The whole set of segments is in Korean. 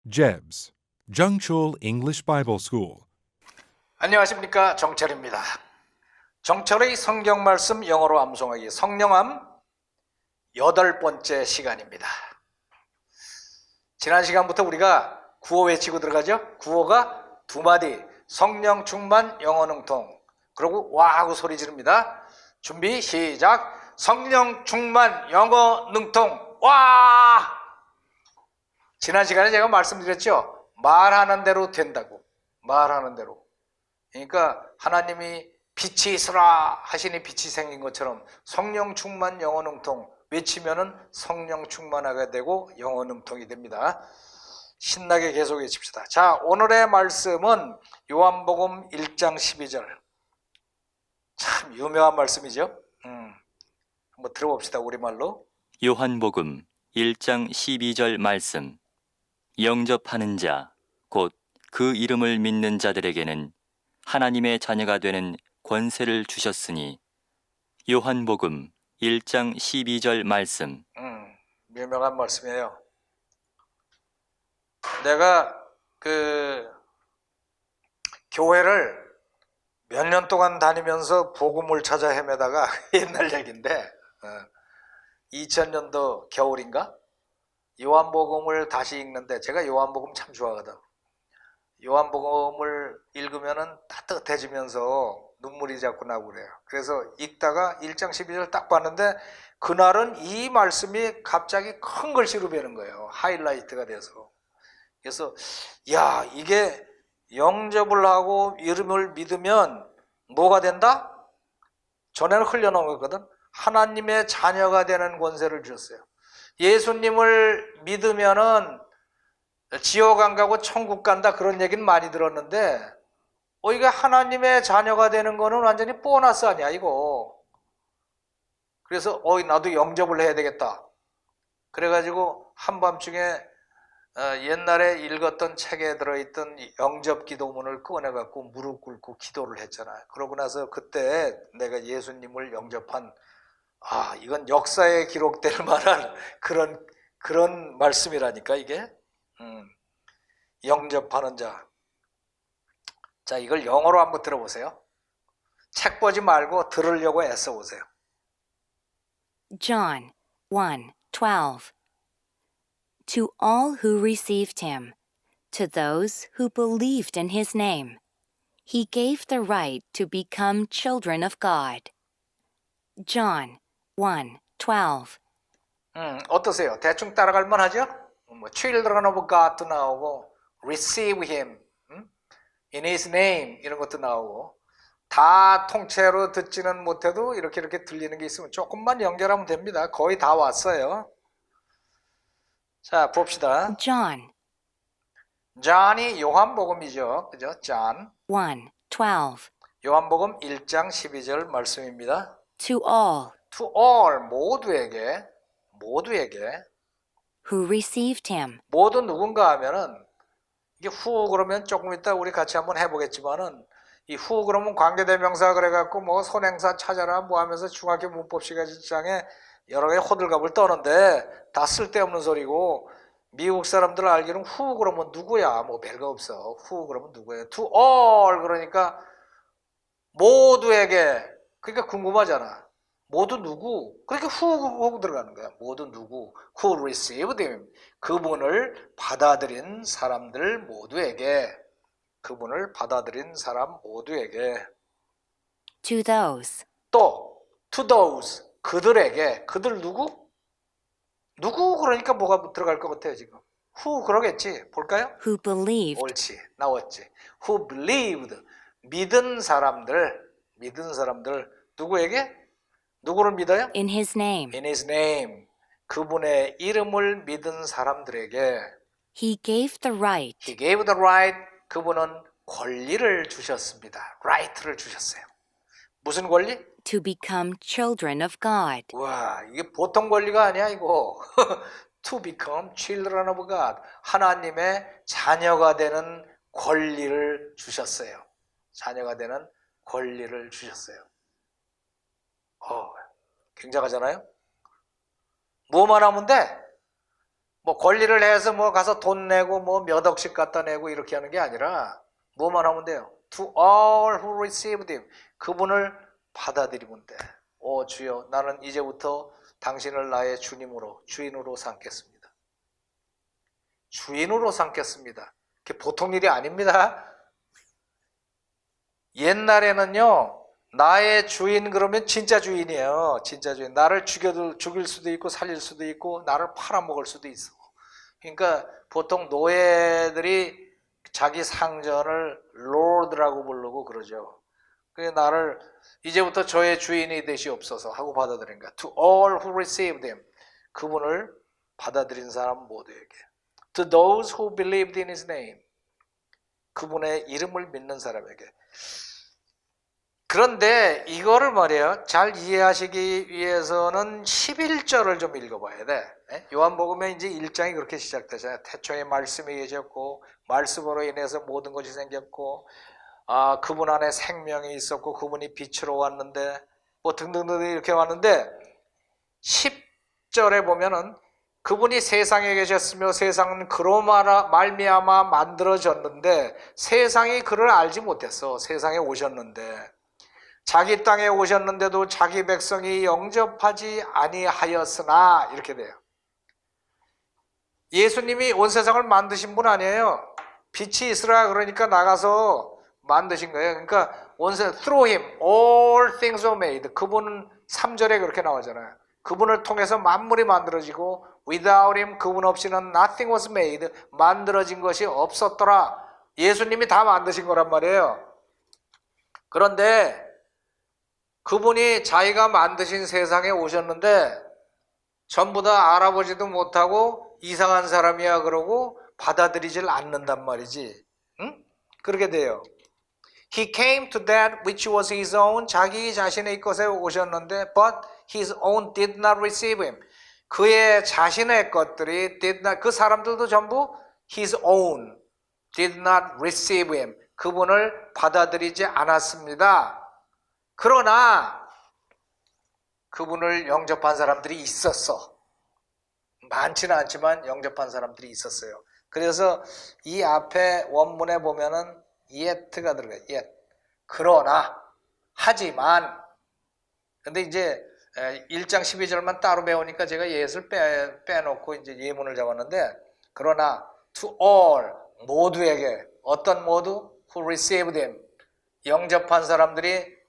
JEBS, Jungchul English Bible School. 안녕하십니까, 정철입니다. 정철의 성경 말씀 영어로 암송하기 성령암 8번째 시간입니다. 지난 시간부터 우리가 구호 외치고 들어가죠. 구호가 두 마디, 성령 충만 영어 능통. 그리고 와 하고 소리 지릅니다. 준비 시작. 성령 충만 영어 능통 와. 지난 시간에 제가 말씀드렸죠. 말하는 대로 된다고. 말하는 대로. 그러니까 하나님이 빛이 있으라 하시니 빛이 생긴 것처럼 성령 충만 영어 능통 외치면은 성령 충만하게 되고 영어 능통이 됩니다. 신나게 계속 외칩시다. 자, 오늘의 말씀은 요한복음 1장 12절. 참 유명한 말씀이죠. 한번 들어봅시다. 우리말로. 요한복음 1장 12절 말씀. 영접하는 자, 곧 그 이름을 믿는 자들에게는 하나님의 자녀가 되는 권세를 주셨으니. 요한복음 1장 12절 말씀. 유명한 말씀이에요. 내가 교회를 몇 년 동안 다니면서 복음을 찾아 헤매다가 옛날 얘기인데 2000년도 겨울인가? 요한복음을 다시 읽는데 제가 요한복음 참 좋아하거든. 요한복음을 읽으면은 따뜻해지면서 눈물이 자꾸 나고 그래요. 그래서 읽다가 1장 12절 딱 봤는데 그날은 이 말씀이 갑자기 큰 글씨로 되는 거예요. 하이라이트가 돼서. 그래서 야, 이게 영접을 하고 이름을 믿으면 뭐가 된다? 전에는 흘려놓은 거거든. 하나님의 자녀가 되는 권세를 주셨어요. 예수님을 믿으면은 지옥 안 가고 천국 간다 그런 얘기는 많이 들었는데 이게 하나님의 자녀가 되는 거는 완전히 보너스 아니야 이거. 그래서 나도 영접을 해야 되겠다. 그래가지고 한밤중에 옛날에 읽었던 책에 들어있던 영접 기도문을 꺼내갖고 무릎 꿇고 기도를 했잖아요. 그러고 나서 그때 내가 예수님을 영접한 이건 역사에 기록될 만한 그런 말씀이라니까 이게. 영접하는 자. 자, 이걸 영어로 한번 들어보세요. 책 보지 말고 들으려고 애써 보세요. John 1:12. To all who received him, to those who believed in his name, he gave the right to become children of God. John 1:12. 어떠세요? 대충 따라갈 만하죠? Children of God도 나오고 Receive him, In his name 이런 것도 나오고 다 통째로 듣지는 못해도 이렇게 들리는 게 있으면 조금만 연결하면 됩니다. 거의 다 왔어요. 자, 봅시다. John이 요한복음이죠. 그죠? John 1:12. 요한복음 1장 12절 말씀입니다. To all To all 모두에게 who received him. 모두 누군가 하면은 이게 후 그러면 조금 이따 우리 같이 한번 해보겠지만은 이 후 그러면 관계대명사 그래갖고 뭐 선행사 찾아라 뭐 하면서 중학교 문법 시간에 여러 가지 호들갑을 떠는데 다 쓸데없는 소리고 미국 사람들 알기로는 후 그러면 누구야 뭐 별거 없어. 후 그러면 누구야. To all 그러니까 모두에게. 그러니까 궁금하잖아. 모두 누구? 그렇게 후 들어가는 거야. 모두 누구? Who received him. 그분을 받아들인 사람들 모두에게. 그분을 받아들인 사람 모두에게. To those 또 to those. 그들에게. 그들 누구? 누구 그러니까 뭐가 들어갈 것 같아요 지금. Who 그러겠지. 볼까요? who believed 옳지. 나왔지. Who believed. 믿은 사람들. 누구에게? 누구를 믿어요? in his name. In his name. 그분의 이름을 믿은 사람들에게 He gave the right He gave the right. 그분은 권리를 주셨습니다. right를 주셨어요. 무슨 권리? to become children of God. 와, 이게 보통 권리가 아니야 이거. To become children of God. 하나님의 자녀가 되는 권리를 주셨어요. 자녀가 되는 권리를 주셨어요. 굉장하잖아요? 뭐만 하면 돼? 뭐 권리를 해서 뭐 가서 돈 내고 뭐 몇 억씩 갖다 내고 이렇게 하는 게 아니라 뭐만 하면 돼요. To all who received him. 그분을 받아들이면 돼. 오 주여, 나는 이제부터 당신을 나의 주님으로, 주인으로 삼겠습니다. 주인으로 삼겠습니다. 그게 보통 일이 아닙니다. 옛날에는요, 나의 주인 그러면 진짜 주인이에요. 진짜 주인. 나를 죽일 수도 있고 살릴 수도 있고 나를 팔아먹을 수도 있어. 그러니까 보통 노예들이 자기 상전을 롤드라고 부르고 그러죠. 그래서 나를 이제부터 저의 주인이 되시옵소서 하고 받아들인 거야. To all who received him. 그분을 받아들인 사람 모두에게. To those who believed in his name. 그분의 이름을 믿는 사람에게. 그런데 이거를 말이에요. 잘 이해하시기 위해서는 11절을 좀 읽어봐야 돼. 요한복음에 이제 1장이 그렇게 시작되잖아요. 태초에 말씀이 계셨고 말씀으로 인해서 모든 것이 생겼고 그분 안에 생명이 있었고 그분이 빛으로 왔는데 뭐 등등등 이렇게 왔는데 10절에 보면은 그분이 세상에 계셨으며 세상은 그로 말미암아 만들어졌는데 세상이 그를 알지 못했어. 세상에 오셨는데 자기 땅에 오셨는데도 자기 백성이 영접하지 아니하였으나 이렇게 돼요. 예수님이 온 세상을 만드신 분 아니에요. 빛이 있으라 그러니까 나가서 만드신 거예요. 그러니까 온 세상 through him all things were made. 그분은 3절에 그렇게 나오잖아요. 그분을 통해서 만물이 만들어지고 without him 그분 없이는 nothing was made. 만들어진 것이 없었더라. 예수님이 다 만드신 거란 말이에요. 그런데 그분이 자기가 만드신 세상에 오셨는데 전부 다 알아보지도 못하고 이상한 사람이야 그러고 받아들이질 않는단 말이지. 응? 그렇게 돼요. He came to that which was his own. 자기 자신의 것에 오셨는데 but his own did not receive him. 그의 자신의 것들이 did not, 그 사람들도 전부 his own did not receive him. 그분을 받아들이지 않았습니다. 그러나 그분을 영접한 사람들이 있었어. 많지는 않지만 영접한 사람들이 있었어요. 그래서 이 앞에 원문에 보면은 yet가 들어가요. yet. 그러나, 하지만. 근데 이제 1장 12절만 따로 배우니까 제가 yet을 빼놓고 이제 예문을 잡았는데, 그러나 to all, 모두에게, 어떤 모두? who received him. 영접한 사람들이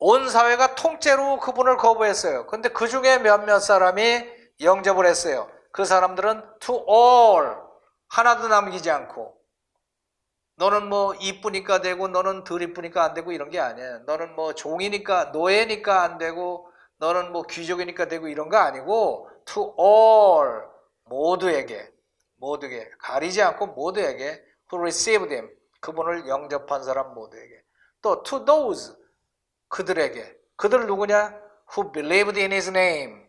온 사회가 통째로 그분을 거부했어요. 근데 그 중에 몇몇 사람이 영접을 했어요. 그 사람들은 to all, 하나도 남기지 않고. 너는 뭐 이쁘니까 되고 너는 덜 이쁘니까 안 되고 이런 게 아니에요. 너는 뭐 종이니까 노예니까 안 되고 너는 뭐 귀족이니까 되고 이런 거 아니고 to all, 모두에게 가리지 않고 모두에게 who received him, 그분을 영접한 사람 모두에게. 또 to those, 그들에게. 그들 누구냐? Who believed in his name.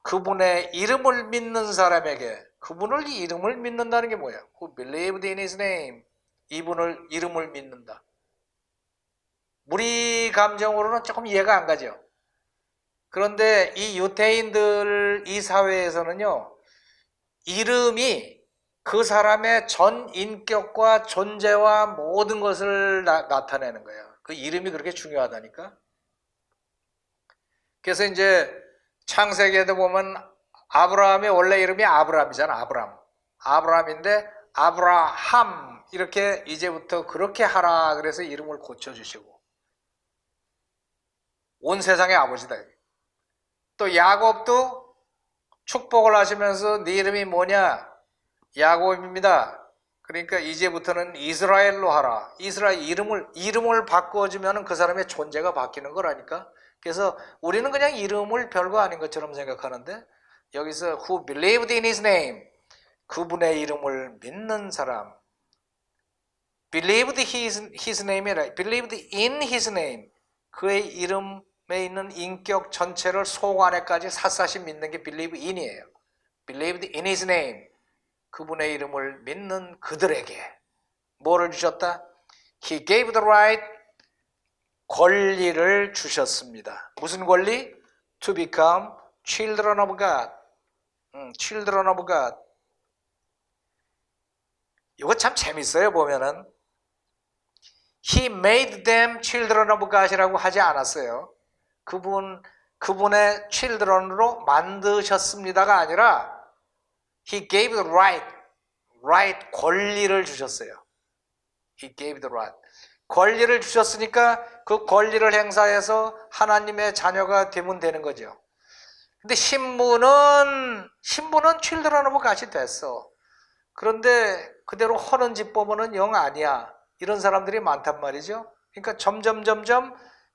그분의 이름을 믿는 사람에게. 그분을 이름을 믿는다는 게 뭐야? Who believed in his name. 이분을 이름을 믿는다. 우리 감정으로는 조금 이해가 안 가죠. 그런데 이 유대인들 이 사회에서는요, 이름이 그 사람의 전 인격과 존재와 모든 것을 나타내는 거예요. 그 이름이 그렇게 중요하다니까. 그래서 이제 창세기에도 보면 아브라함의 원래 이름이 아브람이잖아. 아브람인데 아브라함 이렇게 이제부터 그렇게 하라 그래서 이름을 고쳐주시고 온 세상의 아버지다. 또 야곱도 축복을 하시면서 네 이름이 뭐냐? 야곱입니다. 그러니까 이제부터는 이스라엘로 하라. 이스라엘 이름을 바꿔주면 그 사람의 존재가 바뀌는 거라니까. 그래서 우리는 그냥 이름을 별거 아닌 것처럼 생각하는데 여기서 who believed in his name, 그분의 이름을 믿는 사람. believed his name이라 believed in his name, 그의 이름에 있는 인격 전체를 속 안에까지 샅샅이 믿는 게 believe in이에요. believed in his name, 그분의 이름을 믿는 그들에게 뭐를 주셨다? He gave the right, 권리를 주셨습니다. 무슨 권리? To become children of God, children of God. 이거 참 재밌어요. 보면은 He made them children of God이라고 하지 않았어요. 그분의 children으로 만드셨습니다가 아니라 He gave the right 권리를 주셨어요. He gave the right. 권리를 주셨으니까 그 권리를 행사해서 하나님의 자녀가 되면 되는 거죠. 근데 신부는 children of God이 됐어. 그런데 그대로 허는 집 보면은 영 아니야. 이런 사람들이 많단 말이죠. 그러니까 점점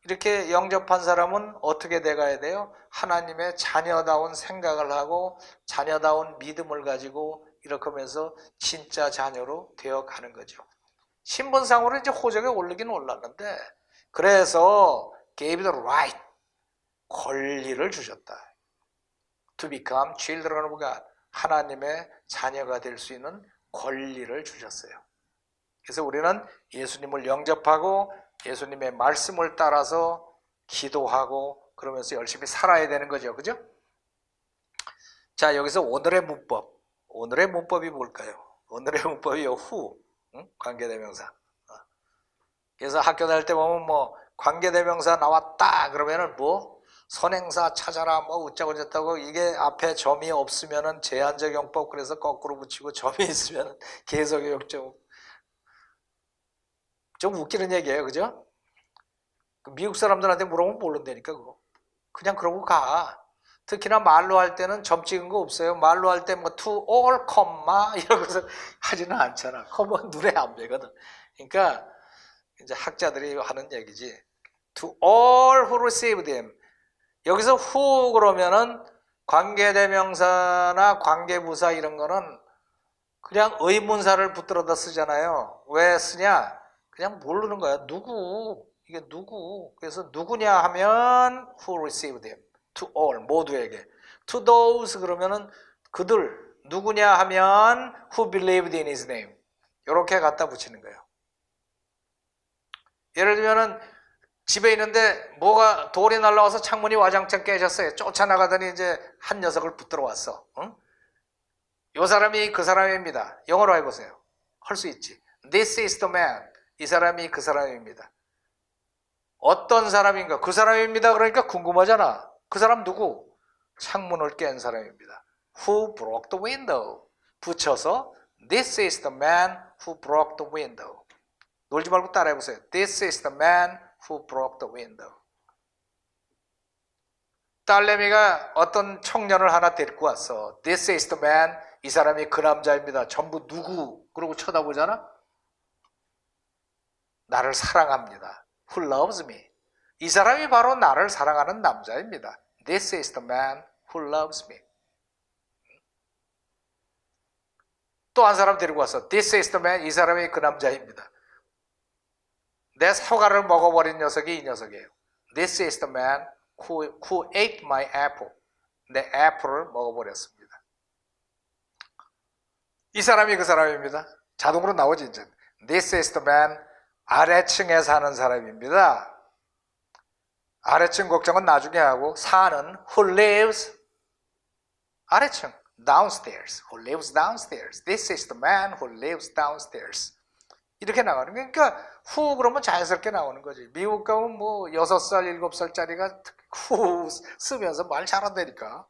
이렇게 영접한 사람은 어떻게 돼가야 돼요? 하나님의 자녀다운 생각을 하고 자녀다운 믿음을 가지고 이렇게 하면서 진짜 자녀로 되어가는 거죠. 신분상으로 이제 호적에 오르긴 올랐는데 그래서 gave the right 권리를 주셨다. To become children of God. 하나님의 자녀가 될 수 있는 권리를 주셨어요. 그래서 우리는 예수님을 영접하고 예수님의 말씀을 따라서 기도하고 그러면서 열심히 살아야 되는 거죠. 그죠? 자, 여기서 오늘의 문법. 오늘의 문법이 뭘까요? 오늘의 문법이 who. 관계대명사. 그래서 학교 다닐 때 보면 뭐 관계대명사 나왔다 그러면은 뭐 선행사 찾아라 뭐 웃자고 저쩌고 이게 앞에 점이 없으면은 제한적용법 그래서 거꾸로 붙이고 점이 있으면은 계속용점. 좀 웃기는 얘기예요. 그죠? 미국 사람들한테 물어보면 모른다니까 그거. 그냥 그러고 가. 특히나 말로 할 때는 점 찍은 거 없어요. 말로 할 때 뭐 to all, 이러고서 하지는 않잖아. 컴은 눈에 안 뵈거든. 그러니까 이제 학자들이 하는 얘기지. To all who received him. 여기서 who 그러면은 관계대명사나 관계부사 이런 거는 그냥 의문사를 붙들어다 쓰잖아요. 왜 쓰냐? 그냥 모르는 거야. 누구? 이게 누구? 그래서 누구냐 하면 who received him. To all, 모두에게. To those 그러면은 그들. 누구냐 하면 who believed in his name. 이렇게 갖다 붙이는 거예요. 예를 들면은 집에 있는데 뭐가 돌이 날라와서 창문이 와장창 깨졌어요. 쫓아나가더니 이제 한 녀석을 붙들어 왔어. 응? 이 사람이 그 사람입니다. 영어로 해보세요. 할 수 있지. This is the man. 이 사람이 그 사람입니다. 어떤 사람인가? 그 사람입니다. 그러니까 궁금하잖아. 그 사람 누구? 창문을 깬 사람입니다. Who broke the window? 붙여서 This is the man who broke the window. 놀지 말고 따라해보세요. This is the man who broke the window. 딸내미가 어떤 청년을 하나 데리고 왔어. This is the man. 이 사람이 그 남자입니다. 전부 누구? 그러고 쳐다보잖아. 나를 사랑합니다. Who loves me? 이 사람이 바로 나를 사랑하는 남자입니다. This is the man who loves me. 또 한 사람 데리고 와서 This is the man. 이 사람이 그 남자입니다. 내 사과를 먹어버린 녀석이 이 녀석이에요. This is the man who ate my apple. 내 애플을 먹어버렸습니다. 이 사람이 그 사람입니다. 자동으로 나오지 이제. This is the man. 아래층에 사는 사람입니다. 아래층 걱정은 나중에 하고 사는 who lives 아래층 downstairs. Who lives downstairs. This is the man who lives downstairs. 이렇게 나가는 거예요. 그러니까 who 그러면 자연스럽게 나오는 거지. 미국 가면 뭐 6살, 7살짜리가 who 쓰면서 말 잘한다니까.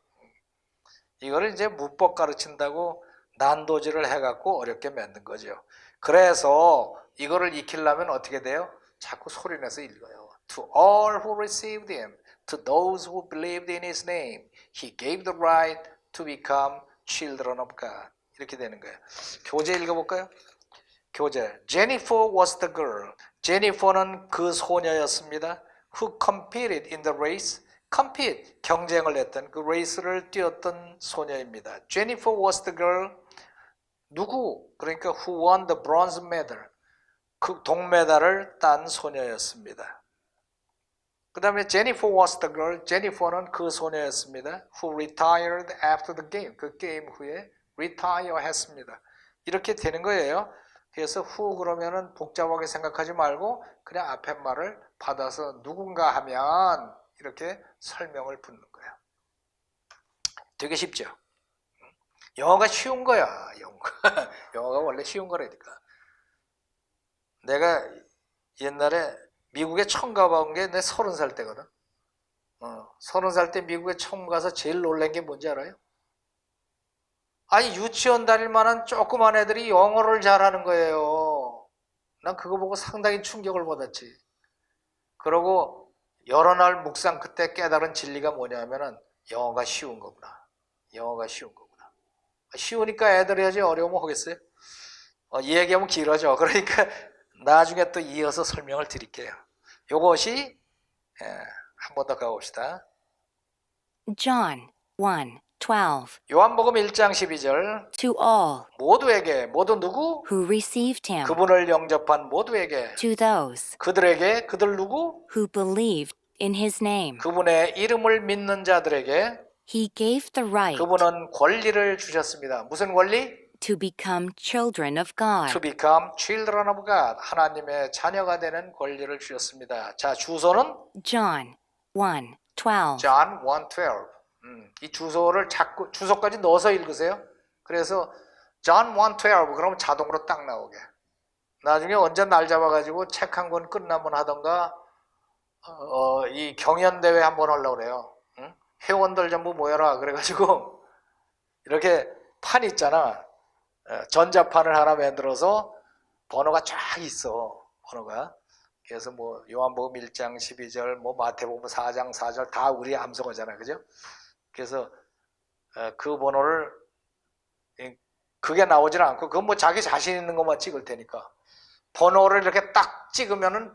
이거를 이제 문법 가르친다고 난도질을 해갖고 어렵게 만든 거죠. 그래서 이거를 익히려면 어떻게 돼요? 자꾸 소리내서 읽어요. To all who received him, to those who believed in his name, he gave the right to become children of God. 이렇게 되는 거예요. 교재 읽어볼까요? 교재. Jennifer was the girl. 제니퍼는 그 소녀였습니다. Who competed in the race. compete, 경쟁을 했던 그 레이스를 뛰었던 소녀입니다. Jennifer was the girl. 누구? 그러니까 who won the bronze medal. 그 동메달을 딴 소녀였습니다. 그 다음에 Jennifer was the girl. 제니퍼는 그 소녀였습니다. Who retired after the game. 그 게임 후에 retire 했습니다. 이렇게 되는 거예요. 그래서 who 그러면은 복잡하게 생각하지 말고 그냥 앞에 말을 받아서 누군가 하면 이렇게 설명을 붙는 거예요. 되게 쉽죠? 영어가 쉬운 거야. 영어가 원래 쉬운 거라니까. 내가 옛날에 미국에 처음 가본 게 내 30살 때거든. 30살 때 미국에 처음 가서 제일 놀란 게 뭔지 알아요? 아니 유치원 다닐 만한 조그만 애들이 영어를 잘하는 거예요. 난 그거 보고 상당히 충격을 받았지. 그러고 여러 날 묵상 그때 깨달은 진리가 뭐냐면은 영어가 쉬운 거구나. 영어가 쉬운 거구나. 쉬우니까 애들이 하지 어려우면 하겠어요? 이 얘기하면 길어져. 그러니까 나중에 또 이어서 설명을 드릴게요. 요것이 한 번 더 가봅시다. John 1:12. 요한복음 1장 12절 To all 모두에게 모두 누구? who received him, 그분을 영접한 모두에게 to those 그들에게 그들 누구? who believed in his name, 그분의 이름을 믿는 자들에게 he gave the right 그분은 권리를 주셨습니다. 무슨 권리? to become children of God. To become children of God. 하나님의 자녀가 되는 권리를 주셨습니다. 자, 주소는 John 1:12. John 1:12. 이 주소를 자꾸 주소까지 넣어서 읽으세요. 그래서 John 1:12 그러면 자동으로 딱 나오게. 나중에 언제 날 잡아가지고 책 한 권 끝나면 하던가 이 경연대회 한번 하려고 그래요. 회원들 전부 모여라 그래가지고 이렇게 판 있잖아. 전자판을 하나 만들어서 번호가 쫙 있어. 번호가. 그래서 뭐 요한복음 1장 12절, 뭐 마태복음 4장 4절 다 우리 암송하잖아. 그죠? 그래서 그 번호를 그게 나오질 않고 그건 뭐 자기 자신 있는 것만 찍을 테니까 번호를 이렇게 딱 찍으면은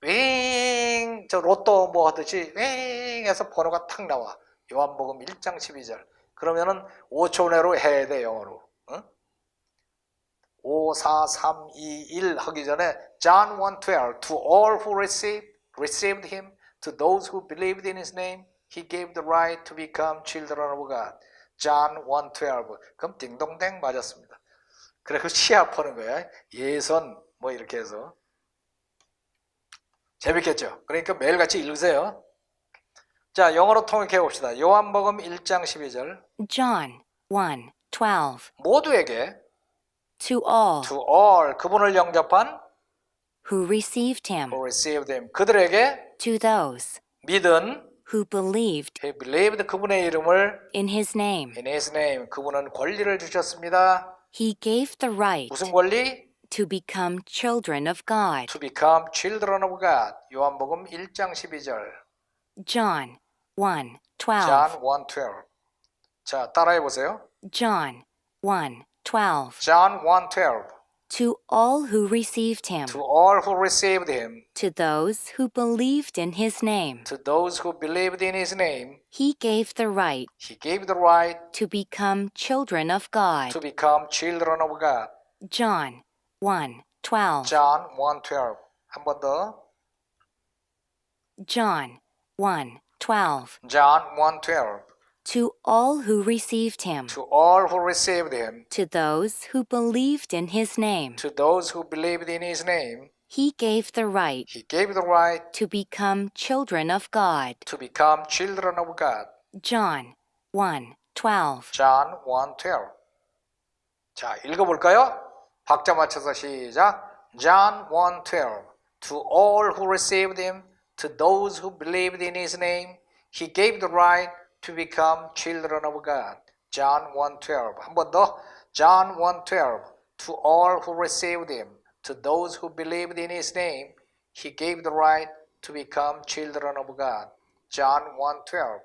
윙, 저 로또 뭐 하듯이 윙 해서 번호가 탁 나와. 요한복음 1장 12절. 그러면은 5초 내로 해야 돼, 영어로. 5, 4, 3, 2, 1 하기 전에 John 1:12 To all who received him, to those who believed in his name, he gave the right to become children of God. John 1:12 그럼 딩동댕 맞았습니다. 그래 그 시합하는 거야. 예선 뭐 이렇게 해서 재밌겠죠? 그러니까 매일같이 읽으세요. 자, 영어로 통역해 봅시다. 요한복음 1장 12절 John 1:12. 모두에게 To all To all 그분을 영접한 who received him, who received him 그들에게 to those 믿은 who believed he believed 그분의 이름을 in his name, in his name 그분은 권리를 주셨습니다. he gave the right 무슨 권리? to become children of God. To become children of God. 요한복음 1장 12절. John 1:12. John 1:12. 자, 따라해 보세요. John 1:12. John 1:12. To all who received him, To all who received him, to those who believed in his name, to those who believed in his name, he gave the right he gave the right to become children of God. to become children of God. John 1:12. John 1:12. 한 번 더. John 1:12. John 1:12. To all who received him, To all who received him, to those who believed in his name, to those who believed in his name, he gave the right he gave the right to become children of God. to become children of God. John 1:12. John 1:12. 자, 읽어볼까요? 박자 맞춰서 시작. John 1:12. To all who received him, to those who believed in his name, he gave the right to become children of God. John 1:12. 한 번 더. John 1:12. To all who received him, to those who believed in his name, he gave the right to become children of God. John 1:12.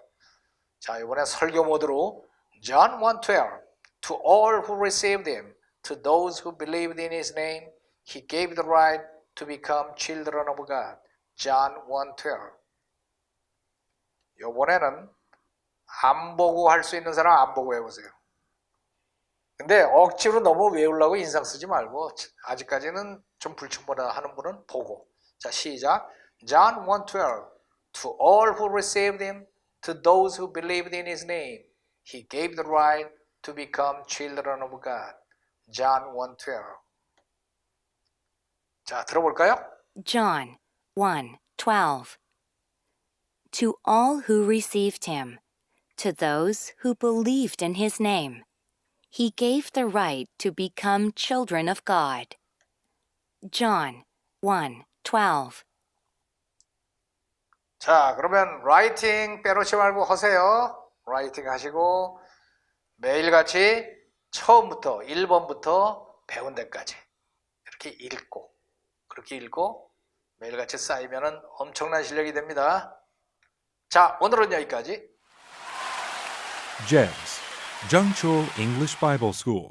자, 이번에 설교 모드로 John 1:12. To all who received him, to those who believed in his name, he gave the right to become children of God. John 1:12. 이번에는 안 보고 할 수 있는 사람 안 보고 해보세요. 근데 억지로 너무 외우려고 인상 쓰지 말고 아직까지는 좀 불충분하다 하는 분은 보고. 자, 시작. John 1:12. To all who received him, to those who believed in his name, he gave the right to become children of God. John 1:12. 자, 들어볼까요? John 1:12. To all who received him, to those who believed in his name, He gave the right to become children of God. John 1:12. 자, 그러면 라이팅 빼놓지 말고 하세요. 라이팅 하시고 매일같이 처음부터 1번부터 배운 데까지 이렇게 읽고 그렇게 읽고 매일같이 쌓이면 엄청난 실력이 됩니다. 자, 오늘은 여기까지. JEBS, Jungchul English Bible School.